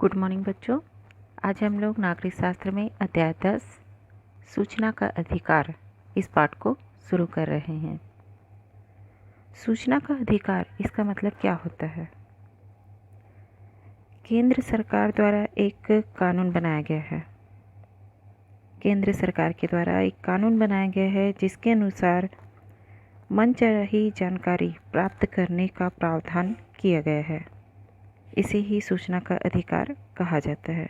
Good morning बच्चों। आज हम लोग नागरिक शास्त्र में अध्याय 10 सूचना का अधिकार इस पाठ को शुरू कर रहे हैं। सूचना का अधिकार, इसका मतलब क्या होता है? केंद्र सरकार द्वारा एक कानून बनाया गया है। केंद्र सरकार के द्वारा एक कानून बनाया गया है जिसके अनुसार मनचाही जानकारी प्राप्त करने का प्रावधान किया गया है। इसे ही सूचना का अधिकार कहा जाता है।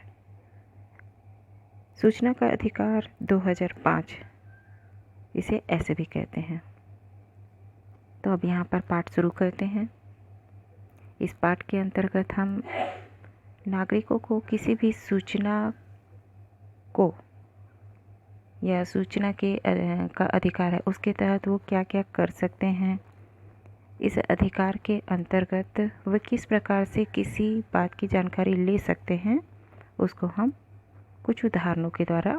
सूचना का अधिकार 2005 इसे ऐसे भी कहते हैं। तो अब यहाँ पर पाठ शुरू करते हैं। इस पाठ के अंतर्गत हम नागरिकों को किसी भी सूचना को या सूचना के का अधिकार है उसके तहत वो क्या क्या कर सकते हैं, इस अधिकार के अंतर्गत वे किस प्रकार से किसी बात की जानकारी ले सकते हैं, उसको हम कुछ उदाहरणों के द्वारा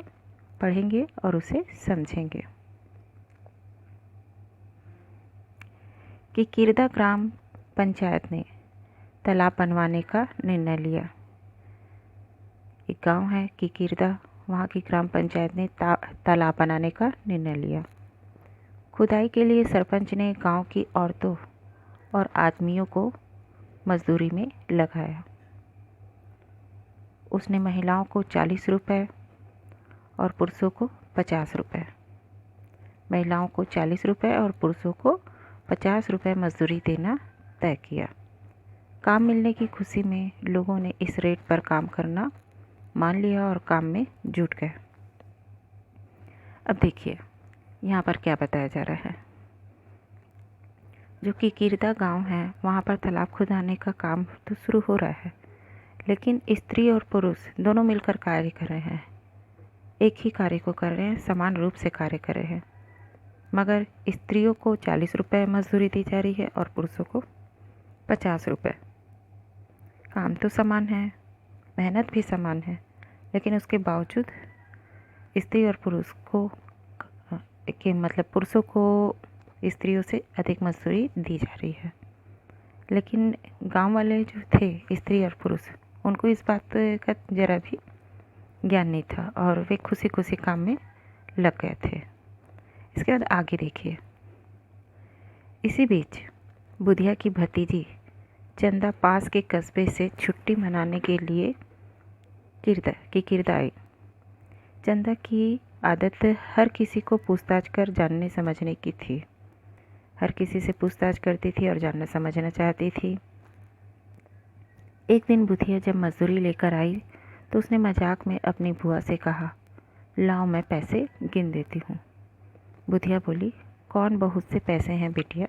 पढ़ेंगे और उसे समझेंगे। कि किरदा ग्राम पंचायत ने तालाब बनवाने का निर्णय लिया। एक गांव है कि किरदा, वहाँ की ग्राम पंचायत ने तालाब बनाने का निर्णय लिया। खुदाई के लिए सरपंच ने गांव की औरतों और आदमियों को मजदूरी में लगाया। उसने महिलाओं को 40 रुपये और पुरुषों को 50 रुपये, महिलाओं को 40 रुपये और पुरुषों को 50 रुपये मजदूरी देना तय किया। काम मिलने की खुशी में लोगों ने इस रेट पर काम करना मान लिया और काम में जुट गए। अब देखिए यहाँ पर क्या बताया जा रहा है। जो कि किरदा गांव है वहाँ पर तालाब खुदाने का काम तो शुरू हो रहा है, लेकिन स्त्री और पुरुष दोनों मिलकर कार्य कर रहे हैं। एक ही कार्य को कर रहे हैं, समान रूप से कार्य कर रहे हैं, मगर स्त्रियों को 40 रुपये मजदूरी दी जा रही है और पुरुषों को 50 रुपये। काम तो समान है, मेहनत भी समान है, लेकिन उसके बावजूद स्त्री और पुरुष को पुरुषों को स्त्रियों से अधिक मजदूरी दी जा रही है। लेकिन गांव वाले जो थे, स्त्री और पुरुष, उनको इस बात का जरा भी ज्ञान नहीं था और वे खुशी खुशी काम में लग गए थे। इसके बाद आगे देखिए। इसी बीच बुधिया की भतीजी चंदा पास के कस्बे से छुट्टी मनाने के लिए किरदा आई। चंदा की आदत हर किसी को पूछताछ कर जानने समझने की थी। हर किसी से पूछताछ करती थी और जानना समझना चाहती थी। एक दिन बुधिया जब मजदूरी लेकर आई तो उसने मजाक में अपनी बुआ से कहा, लाओ मैं पैसे गिन देती हूँ। बुधिया बोली, कौन बहुत से पैसे हैं बिटिया,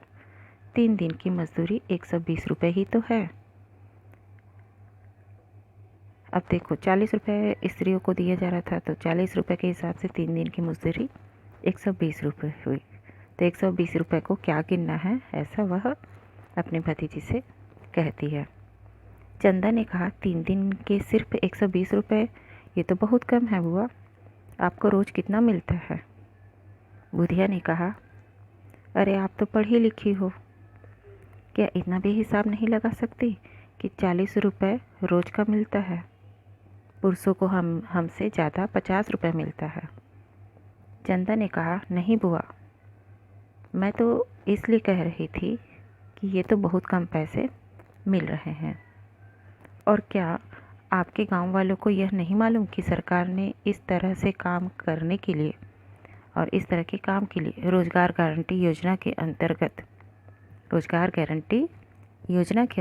3 दिन की मजदूरी 120 रुपये ही तो है। अब देखो 40 रुपये स्त्रियों को दिया जा रहा था, तो 40 रुपये के हिसाब से 3 दिन की मजदूरी 120 रुपये हुई। तो 120 रुपये को क्या गिनना है, ऐसा वह अपनी भतीजी से कहती है। चंदा ने कहा, 3 दिन के सिर्फ 120 रुपये, ये तो बहुत कम है बुआ, आपको रोज़ कितना मिलता है? बुधिया ने कहा, अरे आप तो पढ़ी लिखी हो, क्या इतना भी हिसाब नहीं लगा सकती कि 40 रुपये रोज़ का मिलता है? पुरुषों को हमसे ज़्यादा 50 रुपये मिलता है। चंदा ने कहा, नहीं बुआ, मैं तो इसलिए कह रही थी कि ये तो बहुत कम पैसे मिल रहे हैं। और क्या आपके गांव वालों को यह नहीं मालूम कि सरकार ने इस तरह से काम करने के लिए और इस तरह के काम के लिए रोज़गार गारंटी योजना के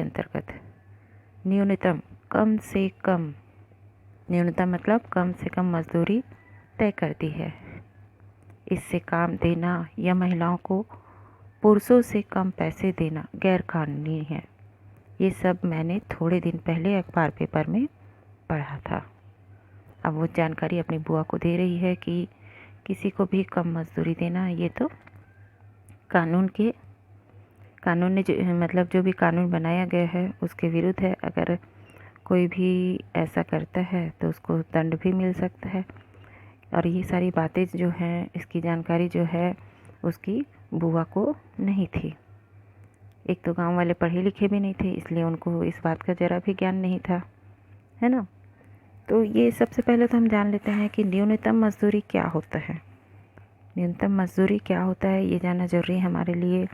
अंतर्गत न्यूनतम मतलब कम से कम मजदूरी तय करती है। इससे काम देना या महिलाओं को पुरुषों से कम पैसे देना गैर कानूनी है। ये सब मैंने थोड़े दिन पहले अखबार पेपर में पढ़ा था। अब वो जानकारी अपनी बुआ को दे रही है कि किसी को भी कम मजदूरी देना ये तो कानून ने जो भी कानून बनाया गया है उसके विरुद्ध है। अगर कोई भी ऐसा करता है तो उसको दंड भी मिल सकता है। और ये सारी बातें जो हैं, इसकी जानकारी जो है उसकी बुआ को नहीं थी। एक तो गांव वाले पढ़े लिखे भी नहीं थे, इसलिए उनको इस बात का ज़रा भी ज्ञान नहीं था, है ना। तो ये सबसे पहले तो हम जान लेते हैं कि न्यूनतम मजदूरी क्या होता है। न्यूनतम मजदूरी क्या होता है ये जानना ज़रूरी है हमारे लिए,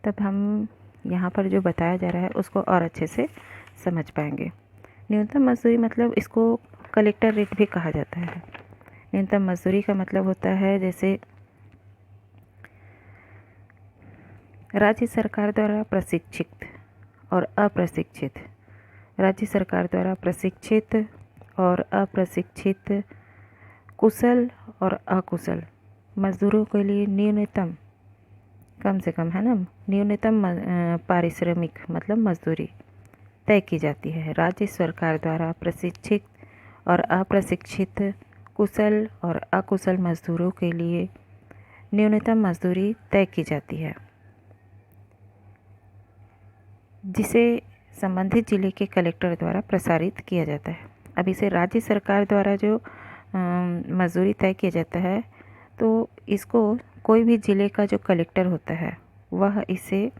तब हम यहाँ पर जो बताया जा रहा है उसको और अच्छे से समझ पाएंगे। न्यूनतम मजदूरी मतलब इसको कलेक्टर रेट भी कहा जाता है। न्यूनतम मजदूरी का मतलब होता है जैसे राज्य सरकार द्वारा प्रशिक्षित और अप्रशिक्षित, राज्य सरकार द्वारा प्रशिक्षित और अप्रशिक्षित, कुशल और अकुशल मजदूरों के लिए न्यूनतम, कम से कम है ना, न्यूनतम पारिश्रमिक मतलब मजदूरी तय की जाती है। राज्य सरकार द्वारा प्रशिक्षित और अप्रशिक्षित, कुशल और अकुशल मजदूरों के लिए न्यूनतम मजदूरी तय की जाती है, जिसे संबंधित जिले के कलेक्टर द्वारा प्रसारित किया जाता है। अब इसे राज्य सरकार द्वारा जो मजदूरी तय किया जाता है, तो इसको कोई भी ज़िले का जो कलेक्टर होता है वह इसे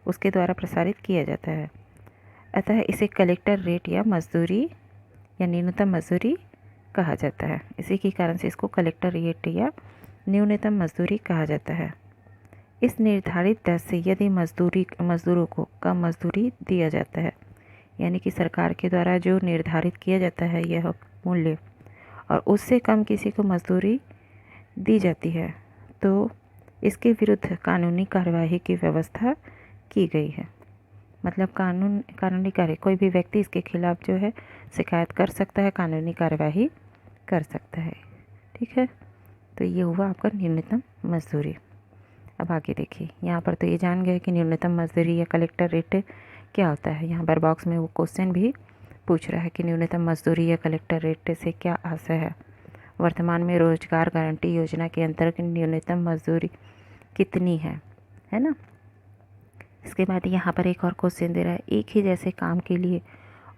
उसके द्वारा प्रसारित किया जाता है। अतः इसे कलेक्टर रेट या मजदूरी या न्यूनतम मजदूरी कहा जाता है। इसी के कारण से इसको कलेक्टर रेट या न्यूनतम मजदूरी कहा जाता है। इस निर्धारित दर से यदि मजदूरों को कम मजदूरी दिया जाता है, यानी कि सरकार के द्वारा जो निर्धारित किया जाता है यह मूल्य, और उससे कम किसी को मजदूरी दी जाती है, तो इसके विरुद्ध कानूनी कार्यवाही की व्यवस्था की गई है। मतलब कानूनी कार्य, कोई भी व्यक्ति इसके खिलाफ जो है शिकायत कर सकता है, कानूनी कार्यवाही कर सकता है। ठीक है, तो ये हुआ आपका न्यूनतम मजदूरी। अब आगे देखिए, यहाँ पर तो ये जान गए कि न्यूनतम मजदूरी या कलेक्टर रेट क्या होता है। यहाँ पर बॉक्स में वो क्वेश्चन भी पूछ रहा है कि न्यूनतम मजदूरी या कलेक्टर रेट से क्या आशय है। वर्तमान में रोजगार गारंटी योजना के अंतर्गत न्यूनतम मजदूरी कितनी है ना। इसके बाद यहाँ पर एक और क्वेश्चन दे रहा है, एक ही जैसे काम के लिए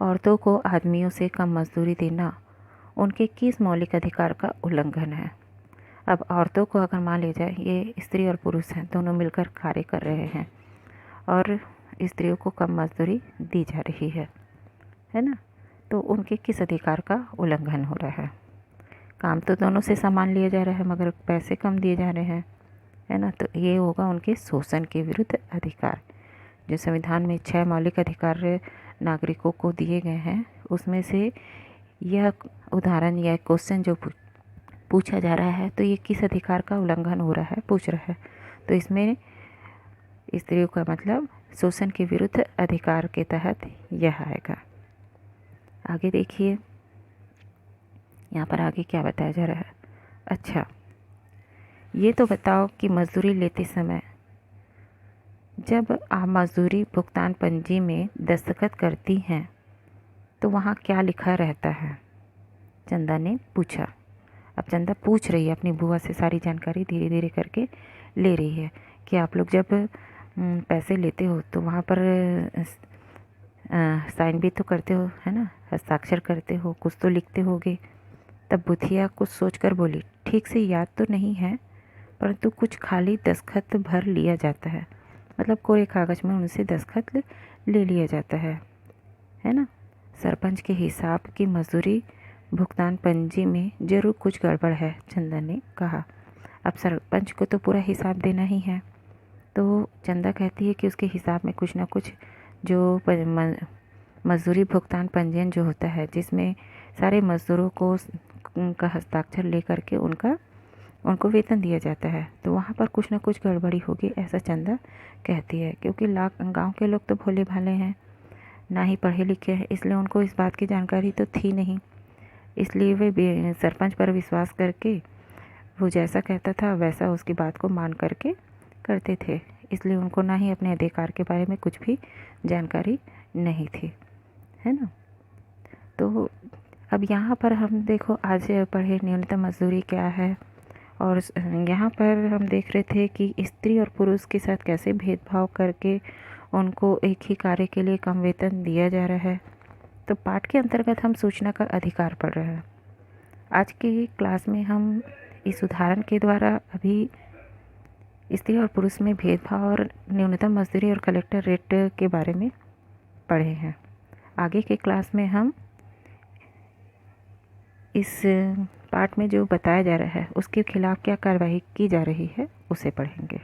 औरतों को आदमियों से कम मजदूरी देना उनके किस मौलिक अधिकार का उल्लंघन है। अब औरतों को अगर मान लिया जाए, ये स्त्री और पुरुष हैं, दोनों मिलकर कार्य कर रहे हैं और स्त्रियों को कम मजदूरी दी जा रही है ना, तो उनके किस अधिकार का उल्लंघन हो रहा है। काम तो दोनों से समान लिया जा रहा है मगर पैसे कम दिए जा रहे हैं, है ना, तो ये होगा उनके शोषण के विरुद्ध अधिकार। जो संविधान में 6 मौलिक अधिकार नागरिकों को दिए गए हैं, उसमें से यह उदाहरण या क्वेश्चन जो पूछा जा रहा है, तो ये किस अधिकार का उल्लंघन हो रहा है पूछ रहा है, तो इसमें स्त्रियों का मतलब शोषण के विरुद्ध अधिकार के तहत यह आएगा। आगे देखिए, यहाँ पर आगे क्या बताया जा रहा है। अच्छा, ये तो बताओ कि मजदूरी लेते समय जब आप मजदूरी भुगतान पंजी में दस्तखत करती हैं तो वहाँ क्या लिखा रहता है, चंदा ने पूछा। अब चंदा पूछ रही है अपनी बुआ से, सारी जानकारी धीरे धीरे करके ले रही है कि आप लोग जब पैसे लेते हो तो वहाँ पर साइन भी तो करते हो, है ना, हस्ताक्षर करते हो, कुछ तो लिखते होगे। तब बुधिया कुछ सोचकर बोली, ठीक से याद तो नहीं है, परंतु कुछ खाली दस्तखत भर लिया जाता है। मतलब कोरे कागज़ में उनसे दस्तखत ले लिया जाता है ना। सरपंच के हिसाब की मजदूरी भुगतान पंजी में ज़रूर कुछ गड़बड़ है, चंदा ने कहा। अब सरपंच को तो पूरा हिसाब देना ही है, तो चंदा कहती है कि उसके हिसाब में कुछ ना कुछ जो मजदूरी भुगतान पंजीयन जो होता है, जिसमें सारे मजदूरों को का हस्ताक्षर ले करके उनको वेतन दिया जाता है, तो वहाँ पर कुछ ना कुछ गड़बड़ी होगी, ऐसा चंदा कहती है। क्योंकि गांव के लोग तो भोले भाले हैं, ना ही पढ़े लिखे हैं, इसलिए उनको इस बात की जानकारी तो थी नहीं, इसलिए वे सरपंच पर विश्वास करके वो जैसा कहता था वैसा उसकी बात को मान करके करते थे। इसलिए उनको ना ही अपने अधिकार के बारे में कुछ भी जानकारी नहीं थी, है ना। तो अब यहाँ पर हम देखो, आज पढ़े न्यूनतम मजदूरी क्या है, और यहाँ पर हम देख रहे थे कि स्त्री और पुरुष के साथ कैसे भेदभाव करके उनको एक ही कार्य के लिए कम वेतन दिया जा रहा है। तो पाठ के अंतर्गत हम सूचना का अधिकार पढ़ रहे हैं। आज की क्लास में हम इस उदाहरण के द्वारा अभी स्त्री और पुरुष में भेदभाव और न्यूनतम मजदूरी और कलेक्टर रेट के बारे में पढ़े हैं। आगे के क्लास में हम इस पार्ट में जो बताया जा रहा है उसके खिलाफ क्या कार्रवाई की जा रही है उसे पढ़ेंगे।